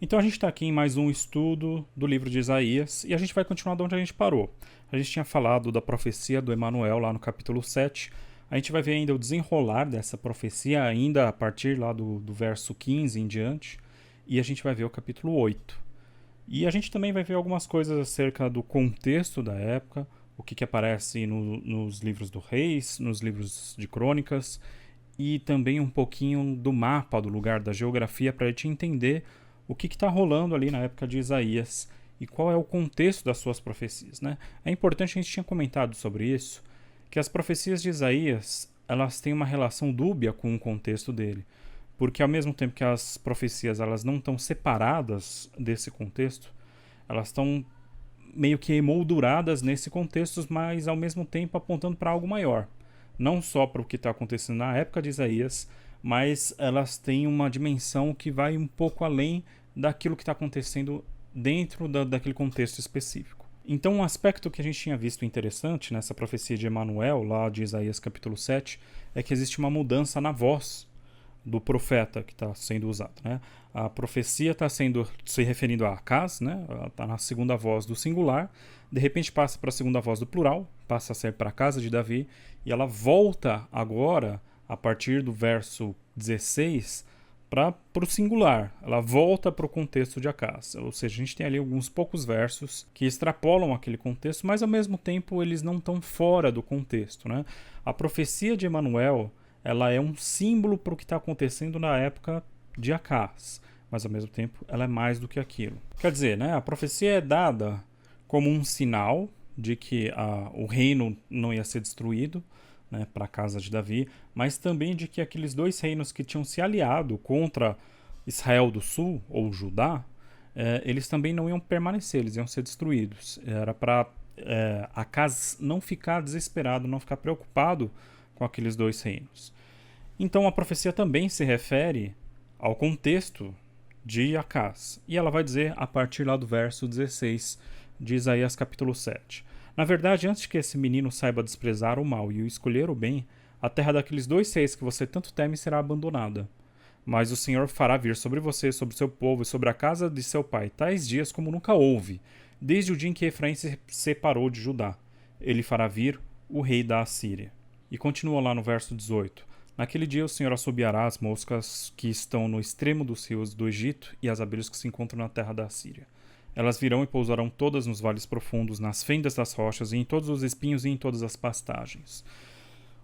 Então a gente está aqui em mais um estudo do livro de Isaías e a gente vai continuar de onde a gente parou. A gente tinha falado da profecia do Emanuel lá no capítulo 7. A gente vai ver ainda o desenrolar dessa profecia ainda a partir lá do verso 15 em diante. E a gente vai ver o capítulo 8. E a gente também vai ver algumas coisas acerca do contexto da época, o que aparece nos livros do Reis, nos livros de Crônicas, e também um pouquinho do mapa do lugar, da geografia, para a gente entender o que está rolando ali na época de Isaías e qual é o contexto das suas profecias, né? É importante, a gente tinha comentado sobre isso, que as profecias de Isaías elas têm uma relação dúbia com o contexto dele, porque ao mesmo tempo que as profecias elas não estão separadas desse contexto, elas estão meio que emolduradas nesse contexto, mas ao mesmo tempo apontando para algo maior. Não só para o que está acontecendo na época de Isaías, mas elas têm uma dimensão que vai um pouco além daquilo que está acontecendo dentro daquele contexto específico. Então, um aspecto que a gente tinha visto interessante nessa profecia de Emanuel, lá de Isaías capítulo 7, é que existe uma mudança na voz do profeta que está sendo usado, né? A profecia está se referindo a Acaz, né? Ela está na segunda voz do singular, de repente passa para a segunda voz do plural, passa a ser para a casa de Davi, e ela volta agora, a partir do verso 16, para o singular. Ela volta para o contexto de Acaz. Ou seja, a gente tem ali alguns poucos versos que extrapolam aquele contexto, mas ao mesmo tempo eles não estão fora do contexto, né? A profecia de Emanuel ela é um símbolo para o que está acontecendo na época de Acaz, mas ao mesmo tempo ela é mais do que aquilo. Quer dizer, né, a profecia é dada como um sinal de que o reino não ia ser destruído, né, para a casa de Davi, mas também de que aqueles dois reinos que tinham se aliado contra Israel do Sul, ou Judá, eles também não iam permanecer, eles iam ser destruídos. Era para Acaz não ficar desesperado, não ficar preocupado com aqueles dois reinos. Então a profecia também se refere ao contexto de Acaz. E ela vai dizer a partir lá do verso 16 de Isaías capítulo 7. Na verdade, antes que esse menino saiba desprezar o mal e o escolher o bem, a terra daqueles dois reis que você tanto teme será abandonada. Mas o Senhor fará vir sobre você, sobre seu povo e sobre a casa de seu pai tais dias como nunca houve, desde o dia em que Efraim se separou de Judá. Ele fará vir o rei da Assíria. E continua lá no verso 18. Naquele dia o Senhor assobiará as moscas que estão no extremo dos rios do Egito e as abelhas que se encontram na terra da Síria. Elas virão e pousarão todas nos vales profundos, nas fendas das rochas, e em todos os espinhos e em todas as pastagens.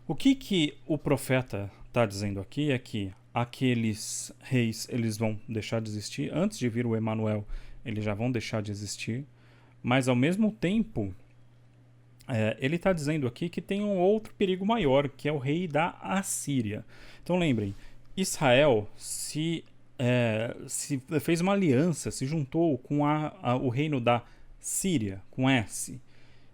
O que o profeta está dizendo aqui é que aqueles reis eles vão deixar de existir. Antes de vir o Emanuel, eles já vão deixar de existir. Mas ao mesmo tempo, ele está dizendo aqui que tem um outro perigo maior, que é o rei da Assíria. Então lembrem, Israel se fez uma aliança, se juntou com o reino da Síria, com S.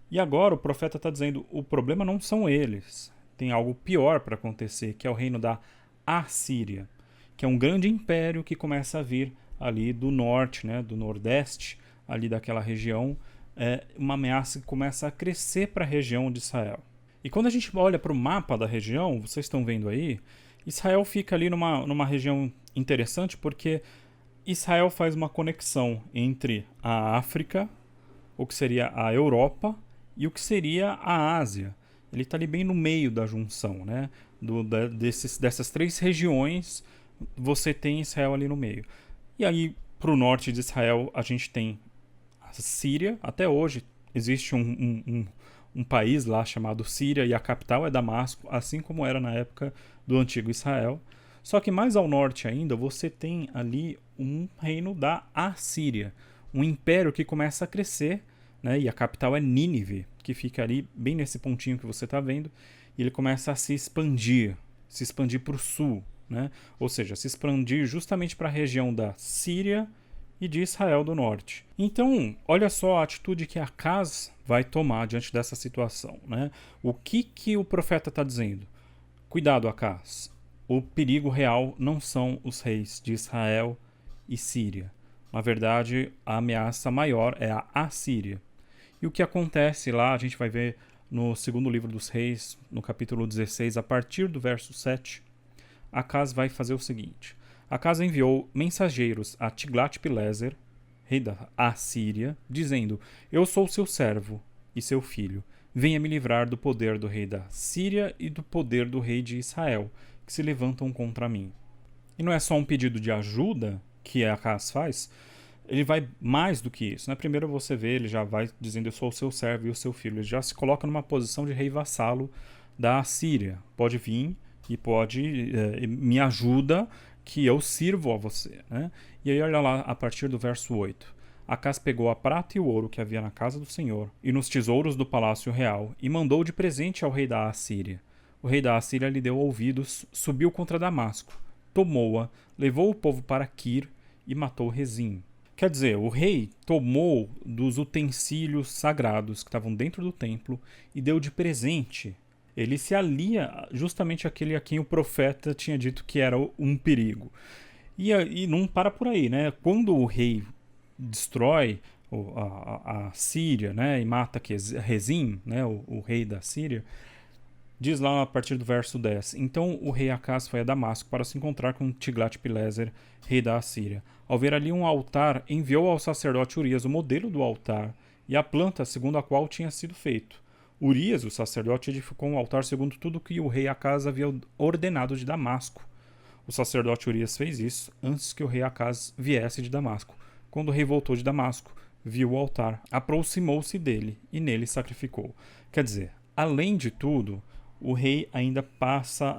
E agora o profeta está dizendo, o problema não são eles. Tem algo pior para acontecer, que é o reino da Assíria, que é um grande império que começa a vir ali do norte, né, do nordeste, ali daquela região, uma ameaça que começa a crescer para a região de Israel. E quando a gente olha para o mapa da região, vocês estão vendo aí, Israel fica ali numa região interessante porque Israel faz uma conexão entre a África, o que seria a Europa, e o que seria a Ásia. Ele está ali bem no meio da junção, né? Dessas três regiões, você tem Israel ali no meio. E aí, para o norte de Israel, a gente tem a Síria. Até hoje existe um país lá chamado Síria e a capital é Damasco, assim como era na época do antigo Israel. Só que mais ao norte ainda você tem ali um reino da Assíria, um império que começa a crescer, né? E a capital é Nínive, que fica ali bem nesse pontinho que você está vendo, e ele começa a se expandir para o sul, né? Ou seja, se expandir justamente para a região da Síria e de Israel do norte. Então, olha só a atitude que Acaz vai tomar diante dessa situação, né? O que o profeta está dizendo? Cuidado, Acaz. O perigo real não são os reis de Israel e Síria. Na verdade, a ameaça maior é a Assíria. E o que acontece lá, a gente vai ver no segundo livro dos reis, no capítulo 16, a partir do verso 7, Acaz vai fazer o seguinte. Acas enviou mensageiros a Tiglat-Pileser, rei da Assíria, dizendo: Eu sou seu servo e seu filho. Venha me livrar do poder do rei da Síria e do poder do rei de Israel, que se levantam contra mim. E não é só um pedido de ajuda que Acas faz, ele vai mais do que isso. Né? Primeiro você vê, ele já vai dizendo: Eu sou o seu servo e o seu filho. Ele já se coloca numa posição de rei vassalo da Assíria. Pode vir e pode me ajuda que eu sirvo a você. Né? E aí olha lá a partir do verso 8. Acas pegou a prata e o ouro que havia na casa do Senhor e nos tesouros do palácio real e mandou de presente ao rei da Assíria. O rei da Assíria lhe deu ouvidos, subiu contra Damasco, tomou-a, levou o povo para Quir e matou Rezim. Quer dizer, o rei tomou dos utensílios sagrados que estavam dentro do templo e deu de presente. Ele se alia justamente àquele a quem o profeta tinha dito que era um perigo. E não para por aí, né? Quando o rei destrói a Síria, né, e mata Rezim, né, o rei da Síria, diz lá a partir do verso 10: Então o rei Acas foi a Damasco para se encontrar com Tiglat-Pileser, rei da Assíria. Ao ver ali um altar, enviou ao sacerdote Urias o modelo do altar e a planta segundo a qual tinha sido feito. Urias, o sacerdote, edificou um altar segundo tudo que o rei Acas havia ordenado de Damasco. O sacerdote Urias fez isso antes que o rei Acas viesse de Damasco. Quando o rei voltou de Damasco, viu o altar, aproximou-se dele e nele sacrificou. Quer dizer, além de tudo, o rei ainda passa...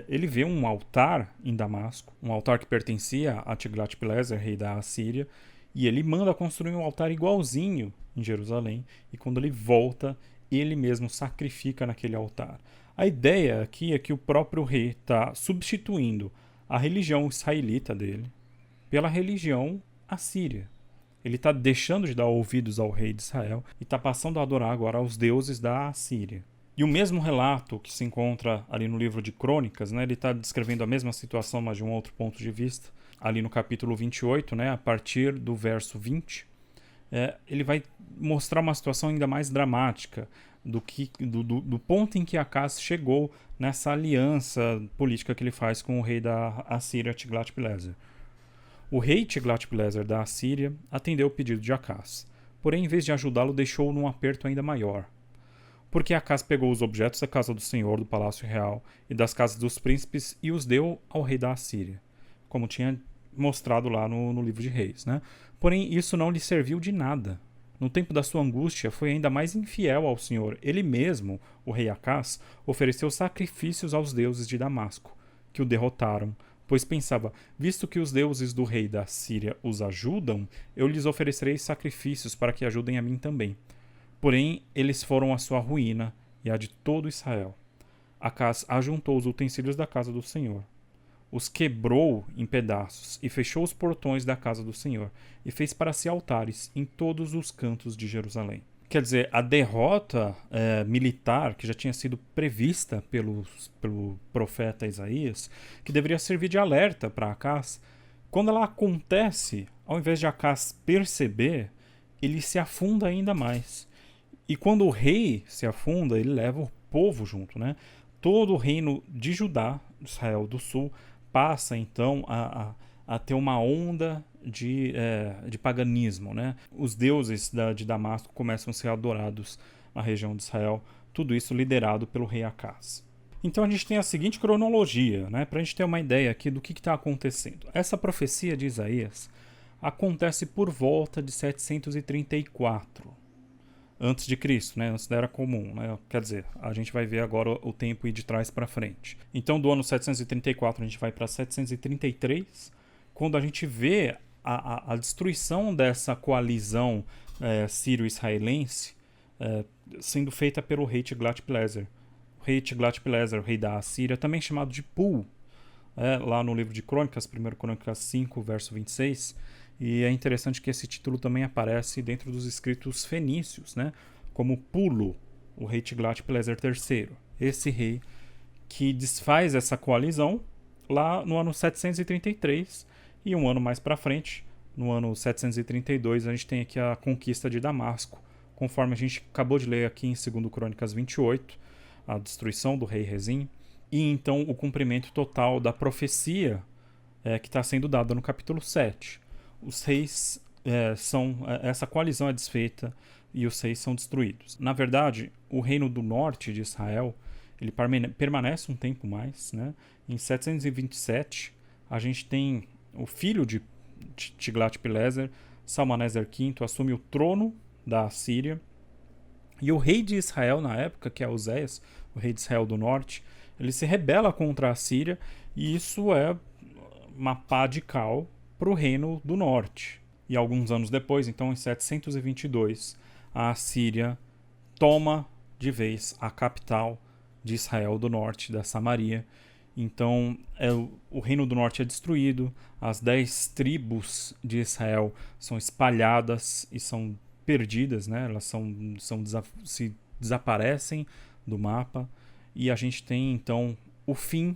ele vê um altar em Damasco, um altar que pertencia a Tiglat-Pileser, rei da Assíria, e ele manda construir um altar igualzinho em Jerusalém, e quando ele volta, ele mesmo sacrifica naquele altar. A ideia aqui é que o próprio rei está substituindo a religião israelita dele pela religião assíria. Ele está deixando de dar ouvidos ao rei de Israel e está passando a adorar agora aos deuses da Assíria. E o mesmo relato que se encontra ali no livro de Crônicas, né, ele está descrevendo a mesma situação, mas de um outro ponto de vista, ali no capítulo 28, né, a partir do verso 20, ele vai mostrar uma situação ainda mais dramática do ponto em que Acas chegou nessa aliança política que ele faz com o rei da Assíria, Tiglat-Pileser. O rei Tiglat-Pileser da Assíria atendeu o pedido de Acas, porém, em vez de ajudá-lo, deixou-o num aperto ainda maior. Porque Acas pegou os objetos da casa do Senhor, do palácio real e das casas dos príncipes e os deu ao rei da Assíria, como tinha mostrado lá no livro de Reis. Né? Porém, isso não lhe serviu de nada. No tempo da sua angústia, foi ainda mais infiel ao Senhor. Ele mesmo, o rei Acas, ofereceu sacrifícios aos deuses de Damasco, que o derrotaram, pois pensava: visto que os deuses do rei da Síria os ajudam, eu lhes oferecerei sacrifícios para que ajudem a mim também. Porém, eles foram a sua ruína e a de todo Israel. Acas ajuntou os utensílios da casa do Senhor, os quebrou em pedaços e fechou os portões da casa do Senhor e fez para si altares em todos os cantos de Jerusalém. Quer dizer, a derrota militar que já tinha sido prevista pelo profeta Isaías, que deveria servir de alerta para Acas, quando ela acontece, ao invés de Acas perceber, ele se afunda ainda mais. E quando o rei se afunda, ele leva o povo junto. Né? Todo o reino de Judá, Israel do Sul, passa então a ter uma onda de paganismo. Né? Os deuses de Damasco começam a ser adorados na região de Israel, tudo isso liderado pelo rei Acas. Então a gente tem a seguinte cronologia, né, para a gente ter uma ideia aqui do que está acontecendo. Essa profecia de Isaías acontece por volta de 734 antes de Cristo, né, antes da Era Comum. Né? Quer dizer, a gente vai ver agora o tempo ir de trás para frente. Então do ano 734 a gente vai para 733, quando a gente vê a destruição dessa coalizão sírio-israelense sendo feita pelo rei Tiglat-Pileser. O rei Tiglat-Pileser, o rei da Assíria, também chamado de Pul, lá no livro de Crônicas, 1 Crônicas 5, verso 26, e é interessante que esse título também aparece dentro dos escritos fenícios, né? Como Pulo, o rei Tiglat-Pileser III. Esse rei que desfaz essa coalizão lá no ano 733, e um ano mais para frente, no ano 732, a gente tem aqui a conquista de Damasco, conforme a gente acabou de ler aqui em 2 Crônicas 28, a destruição do rei Rezim, e então o cumprimento total da profecia que está sendo dada no capítulo 7. Os reis essa coalizão é desfeita e os reis são destruídos. Na verdade, o reino do norte de Israel ele permanece um tempo mais, né? Em 727, a gente tem o filho de Tiglat-Pileser, Salmaneser V, assume o trono da Assíria. E o rei de Israel, na época, que é Oséias, o rei de Israel do norte, ele se rebela contra a Síria, e isso é uma pá de cal para o reino do norte. E alguns anos depois, então em 722, a Assíria toma de vez a capital de Israel do norte, da Samaria. Então o reino do norte é destruído, as 10 tribos de Israel são espalhadas e são perdidas, né? Elas se desaparecem do mapa, e a gente tem então o fim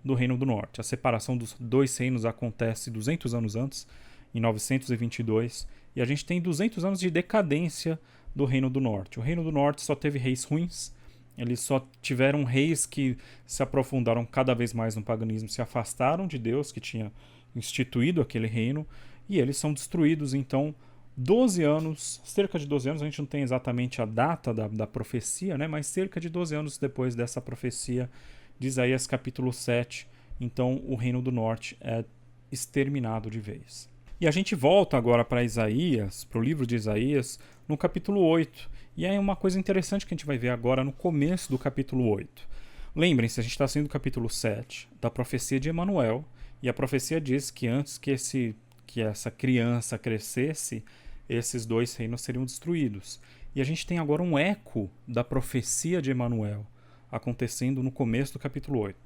do Reino do Norte. A separação dos dois reinos acontece 200 anos antes, em 922, e a gente tem 200 anos de decadência do Reino do Norte. O Reino do Norte só teve reis ruins, eles só tiveram reis que se aprofundaram cada vez mais no paganismo, se afastaram de Deus, que tinha instituído aquele reino, e eles são destruídos, então, 12 anos, cerca de 12 anos, a gente não tem exatamente a data da profecia, né? Mas cerca de 12 anos depois dessa profecia de Isaías capítulo 7, então o Reino do Norte é exterminado de vez. E a gente volta agora para Isaías, para o livro de Isaías, no capítulo 8. E aí uma coisa interessante que a gente vai ver agora no começo do capítulo 8. Lembrem-se, a gente está saindo do capítulo 7, da profecia de Emanuel, e a profecia diz que antes que essa criança crescesse, esses dois reinos seriam destruídos. E a gente tem agora um eco da profecia de Emanuel acontecendo no começo do capítulo 8.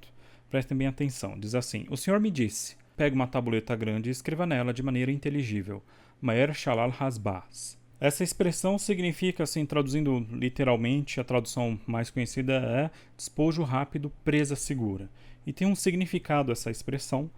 Prestem bem atenção, diz assim: O Senhor me disse, pegue uma tableta grande e escreva nela de maneira inteligível, Maer Shalal Hasbaz. Essa expressão significa, assim, traduzindo literalmente, a tradução mais conhecida é despojo rápido, presa segura. E tem um significado essa expressão,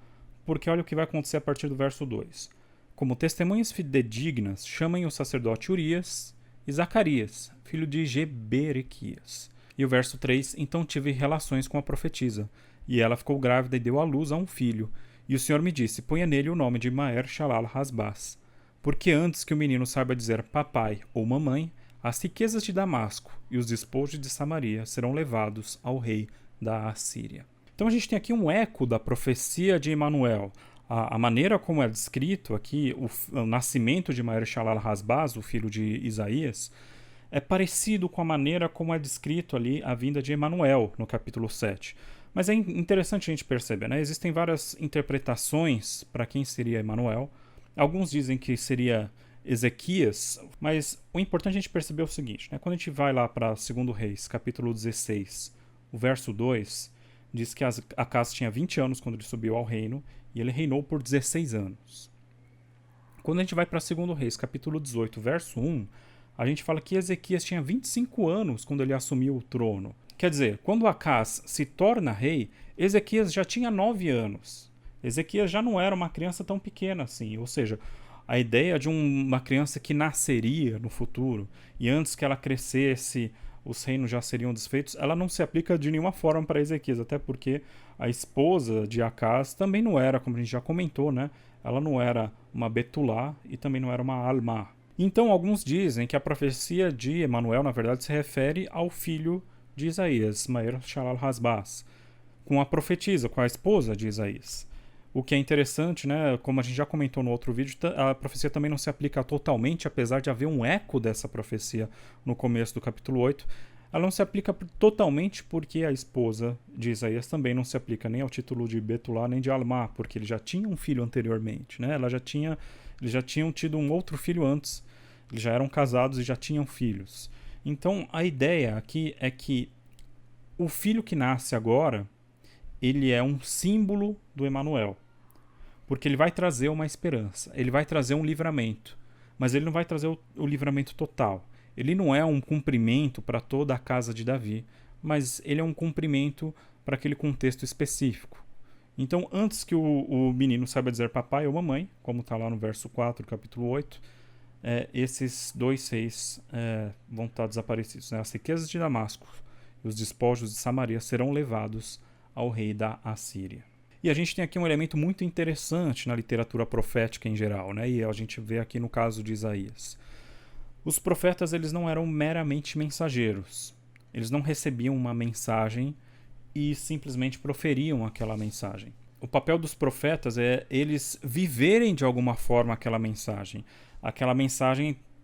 porque olha o que vai acontecer a partir do verso 2. Como testemunhas fidedignas, chamem o sacerdote Urias e Zacarias, filho de Geberequias. E o verso 3, então tive relações com a profetisa, e ela ficou grávida e deu à luz a um filho. E o Senhor me disse, ponha nele o nome de Maer Shalal Hasbaz, porque antes que o menino saiba dizer papai ou mamãe, as riquezas de Damasco e os despojos de Samaria serão levados ao rei da Assíria. Então a gente tem aqui um eco da profecia de Emanuel. A maneira como é descrito aqui o nascimento de Maer Shalal Hasbaz, o filho de Isaías, é parecido com a maneira como é descrito ali a vinda de Emanuel no capítulo 7. Mas é interessante a gente perceber, né? Existem várias interpretações para quem seria Emanuel. Alguns dizem que seria Ezequias, mas o importante é a gente perceber o seguinte, né? Quando a gente vai lá para 2 Reis, capítulo 16, o verso 2, diz que Acaz tinha 20 anos quando ele subiu ao reino, e ele reinou por 16 anos. Quando a gente vai para 2 Reis, capítulo 18, verso 1, a gente fala que Ezequias tinha 25 anos quando ele assumiu o trono. Quer dizer, quando Acaz se torna rei, Ezequias já tinha 9 anos. Ezequias já não era uma criança tão pequena assim, ou seja, a ideia de uma criança que nasceria no futuro, e antes que ela crescesse, os reinos já seriam desfeitos, ela não se aplica de nenhuma forma para Ezequias, até porque a esposa de Acaz também não era, como a gente já comentou, né? Ela não era uma Betulá e também não era uma Almá. Então, alguns dizem que a profecia de Emanuel, na verdade, se refere ao filho de Isaías, Maer Shalal Hasbaz, com a profetisa, com a esposa de Isaías. O que é interessante, né, como a gente já comentou no outro vídeo, a profecia também não se aplica totalmente, apesar de haver um eco dessa profecia no começo do capítulo 8. Ela não se aplica totalmente porque a esposa de Isaías também não se aplica nem ao título de Betulá nem de Almá, porque ele já tinha um filho anteriormente, né? Eles já tinham tido um outro filho antes. Eles já eram casados e já tinham filhos. Então, a ideia aqui é que o filho que nasce agora, ele é um símbolo do Emanuel. Porque ele vai trazer uma esperança, ele vai trazer um livramento. Mas ele não vai trazer o livramento total. Ele não é um cumprimento para toda a casa de Davi, mas ele é um cumprimento para aquele contexto específico. Então, antes que o menino saiba dizer papai ou mamãe, como está lá no verso 4 do capítulo 8, esses dois reis vão estar desaparecidos. Né? As riquezas de Damasco e os despojos de Samaria serão levados ao rei da Assíria. E a gente tem aqui um elemento muito interessante na literatura profética em geral, né? E a gente vê aqui no caso de Isaías. Os profetas, eles não eram meramente mensageiros. Eles não recebiam uma mensagem e simplesmente proferiam aquela mensagem. O papel dos profetas é eles viverem de alguma forma aquela mensagem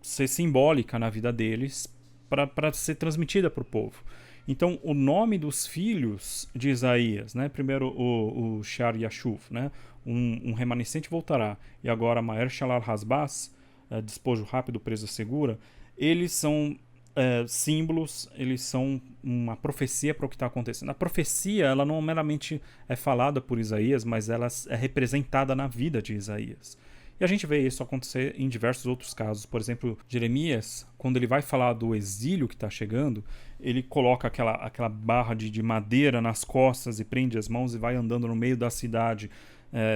ser simbólica na vida deles para ser transmitida para o povo. Então, o nome dos filhos de Isaías, né? Primeiro o Shear Yashuv, né? Um remanescente voltará, e agora Maer Shalal Hasbaz, despojo rápido, presa segura, eles são símbolos, eles são uma profecia para o que está acontecendo. A profecia, ela não meramente é falada por Isaías, mas ela é representada na vida de Isaías. E a gente vê isso acontecer em diversos outros casos. Por exemplo, Jeremias, quando ele vai falar do exílio que está chegando, ele coloca aquela barra de madeira nas costas e prende as mãos e vai andando no meio da cidade,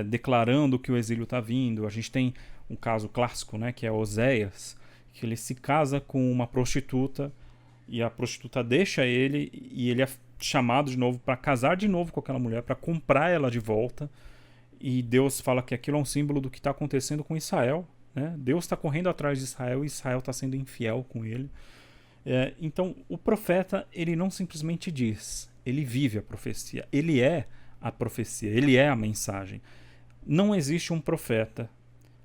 declarando que o exílio está vindo. A gente tem um caso clássico, né, que é Oséias, que ele se casa com uma prostituta e a prostituta deixa ele e ele é chamado de novo para casar de novo com aquela mulher, para comprar ela de volta. E Deus fala que aquilo é um símbolo do que está acontecendo com Israel, né? Deus está correndo atrás de Israel e Israel está sendo infiel com ele. Então, o profeta, ele não simplesmente diz, ele vive a profecia, ele é a profecia, ele é a mensagem. Não existe um profeta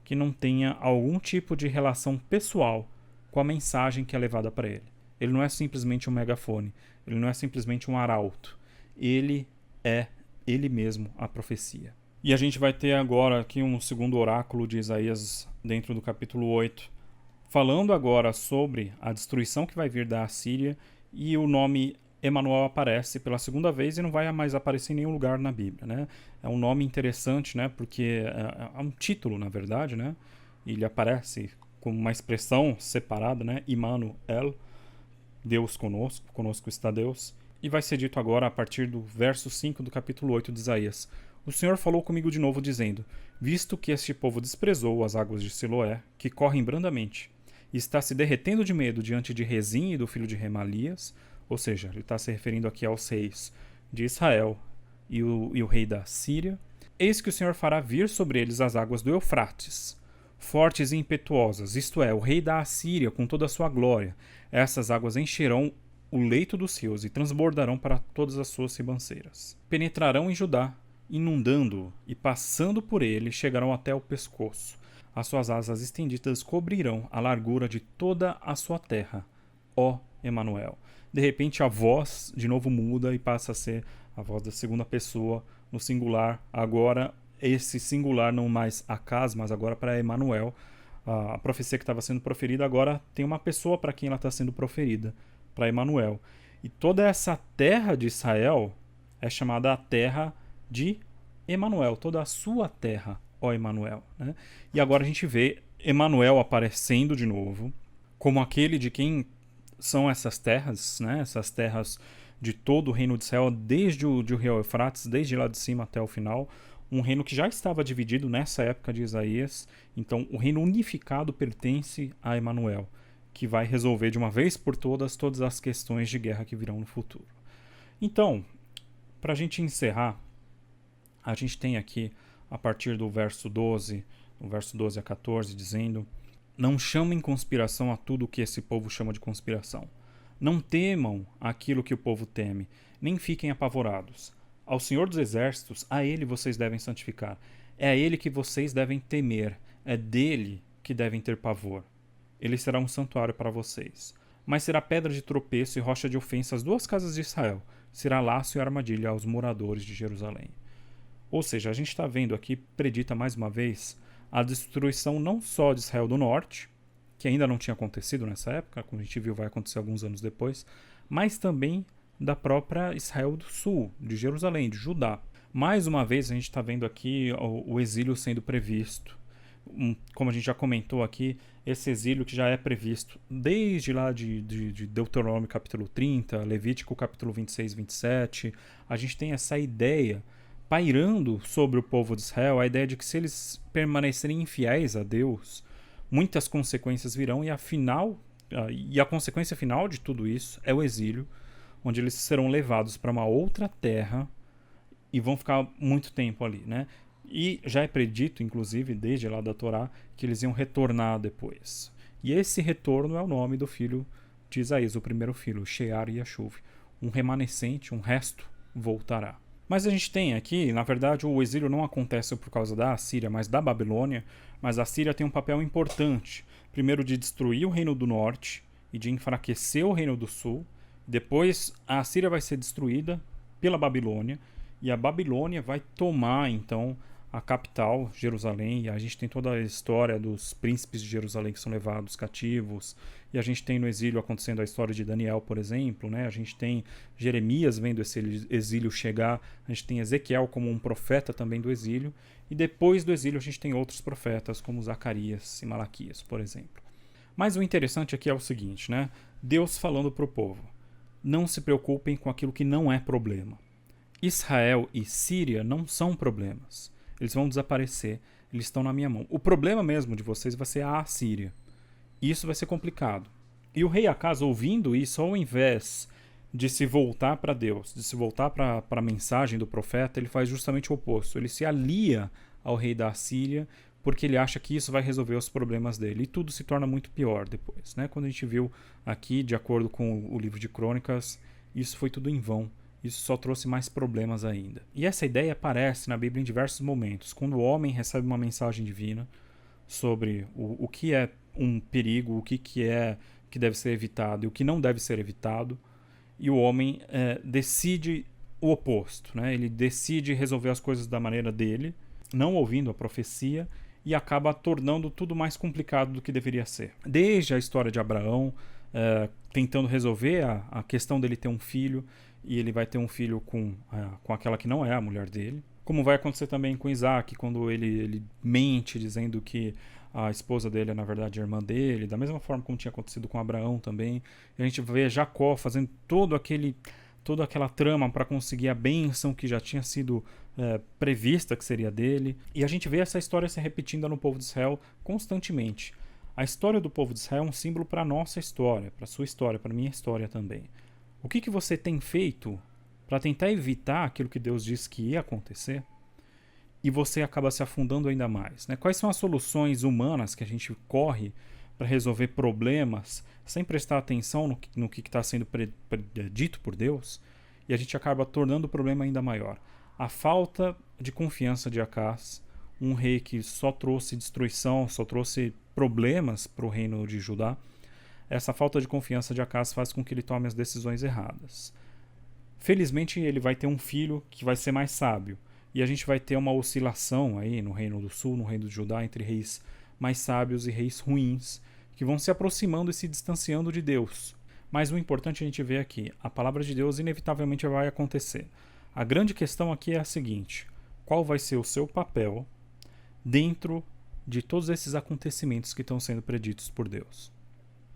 que não tenha algum tipo de relação pessoal com a mensagem que é levada para ele. Ele não é simplesmente um megafone, ele não é simplesmente um arauto, ele é ele mesmo a profecia. E a gente vai ter agora aqui um segundo oráculo de Isaías dentro do capítulo 8, falando agora sobre a destruição que vai vir da Assíria, e o nome Emanuel aparece pela segunda vez e não vai mais aparecer em nenhum lugar na Bíblia, né? É um nome interessante, né? Porque é um título, na verdade, né? Ele aparece como uma expressão separada, né? Immanuel, Deus conosco, conosco está Deus. E vai ser dito agora a partir do verso 5 do capítulo 8 de Isaías. O Senhor falou comigo de novo, dizendo: visto que este povo desprezou as águas de Siloé, que correm brandamente, e está se derretendo de medo diante de Rezim e do filho de Remalias, ou seja, ele está se referindo aqui aos reis de Israel e o rei da Síria, eis que o Senhor fará vir sobre eles as águas do Eufrates, fortes e impetuosas, isto é, o rei da Assíria com toda a sua glória. Essas águas encherão o leito dos rios e transbordarão para todas as suas ribanceiras. Penetrarão em Judá, inundando-o, e passando por ele, chegarão até o pescoço. As suas asas estendidas cobrirão a largura de toda a sua terra, ó Emanuel. De repente a voz de novo muda e passa a ser a voz da segunda pessoa no singular. Agora esse singular não mais Acaz, mas agora para Emanuel. A profecia que estava sendo proferida agora tem uma pessoa para quem ela está sendo proferida, para Emanuel. E toda essa terra de Israel é chamada a terra de Emanuel, toda a sua terra, ó Emanuel, né? E agora a gente vê Emanuel aparecendo de novo como aquele de quem são essas terras, né? Essas terras de todo o reino de Israel, desde o rio Eufrates, desde lá de cima até o final, um reino que já estava dividido nessa época de Isaías. Então o reino unificado pertence a Emanuel, que vai resolver de uma vez por todas as questões de guerra que virão no futuro. Então, para a gente encerrar, a gente tem aqui, a partir do verso 12, no verso 12 a 14, dizendo: não chamem conspiração a tudo o que esse povo chama de conspiração. Não temam aquilo que o povo teme, nem fiquem apavorados. Ao Senhor dos Exércitos, a Ele vocês devem santificar. É a Ele que vocês devem temer. É dele que devem ter pavor. Ele será um santuário para vocês. Mas será pedra de tropeço e rocha de ofensa às duas casas de Israel. Será laço e armadilha aos moradores de Jerusalém. Ou seja, a gente está vendo aqui, predita mais uma vez, a destruição não só de Israel do Norte, que ainda não tinha acontecido nessa época, como a gente viu vai acontecer alguns anos depois, mas também da própria Israel do Sul, de Jerusalém, de Judá. Mais uma vez a gente está vendo aqui o exílio sendo previsto. Como a gente já comentou aqui, esse exílio que já é previsto desde lá de Deuteronômio capítulo 30, Levítico capítulo 26 e 27, a gente tem essa ideia pairando sobre o povo de Israel, a ideia de que se eles permanecerem infiéis a Deus, muitas consequências virão, e a consequência final de tudo isso é o exílio, onde eles serão levados para uma outra terra e vão ficar muito tempo ali, né? E já é predito, inclusive, desde lá da Torá, que eles iam retornar depois. E esse retorno é o nome do filho de Isaías, o primeiro filho, Shear Yashuv. Um remanescente, um resto, voltará. Mas a gente tem aqui, na verdade, o exílio não acontece por causa da Assíria, mas da Babilônia. Mas a Assíria tem um papel importante. Primeiro, de destruir o reino do norte e de enfraquecer o reino do sul. Depois, a Assíria vai ser destruída pela Babilônia. E a Babilônia vai tomar, então, a capital, Jerusalém. E a gente tem toda a história dos príncipes de Jerusalém que são levados cativos. E a gente tem no exílio acontecendo a história de Daniel, por exemplo, né? A gente tem Jeremias vendo esse exílio chegar. A gente tem Ezequiel como um profeta também do exílio. E depois do exílio a gente tem outros profetas, como Zacarias e Malaquias, por exemplo. Mas o interessante aqui é o seguinte, né? Deus falando para o povo: não se preocupem com aquilo que não é problema. Israel e Síria não são problemas. Eles vão desaparecer, eles estão na minha mão. O problema mesmo de vocês vai ser a Assíria. Isso vai ser complicado. E o rei Acaz, ouvindo isso, ao invés de se voltar para Deus, de se voltar para a mensagem do profeta, ele faz justamente o oposto. Ele se alia ao rei da Assíria, porque ele acha que isso vai resolver os problemas dele. E tudo se torna muito pior depois, né? Quando a gente viu aqui, de acordo com o livro de Crônicas, isso foi tudo em vão. Isso só trouxe mais problemas ainda. E essa ideia aparece na Bíblia em diversos momentos. Quando o homem recebe uma mensagem divina sobre o que é um perigo, o que é que deve ser evitado e o que não deve ser evitado, e o homem decide o oposto, né? Ele decide resolver as coisas da maneira dele, não ouvindo a profecia, e acaba tornando tudo mais complicado do que deveria ser. Desde a história de Abraão, tentando resolver a questão dele ter um filho, e ele vai ter um filho com aquela que não é a mulher dele. Como vai acontecer também com Isaac, quando ele mente dizendo que a esposa dele é na verdade a irmã dele, da mesma forma como tinha acontecido com Abraão também. E a gente vê Jacó fazendo toda aquela trama para conseguir a bênção que já tinha sido prevista que seria dele. E a gente vê essa história se repetindo no povo de Israel constantemente. A história do povo de Israel é um símbolo para a nossa história, para a sua história, para a minha história também. O que você tem feito para tentar evitar aquilo que Deus disse que ia acontecer? E você acaba se afundando ainda mais, né? Quais são as soluções humanas que a gente corre para resolver problemas sem prestar atenção no que está sendo dito por Deus? E a gente acaba tornando o problema ainda maior. A falta de confiança de Acaz, um rei que só trouxe destruição, só trouxe problemas para o reino de Judá. Essa falta de confiança de Acaz faz com que ele tome as decisões erradas. Felizmente ele vai ter um filho que vai ser mais sábio. E a gente vai ter uma oscilação aí no reino do sul, no reino de Judá, entre reis mais sábios e reis ruins, que vão se aproximando e se distanciando de Deus. Mas o importante a gente ver aqui, a palavra de Deus inevitavelmente vai acontecer. A grande questão aqui é a seguinte: qual vai ser o seu papel dentro de todos esses acontecimentos que estão sendo preditos por Deus?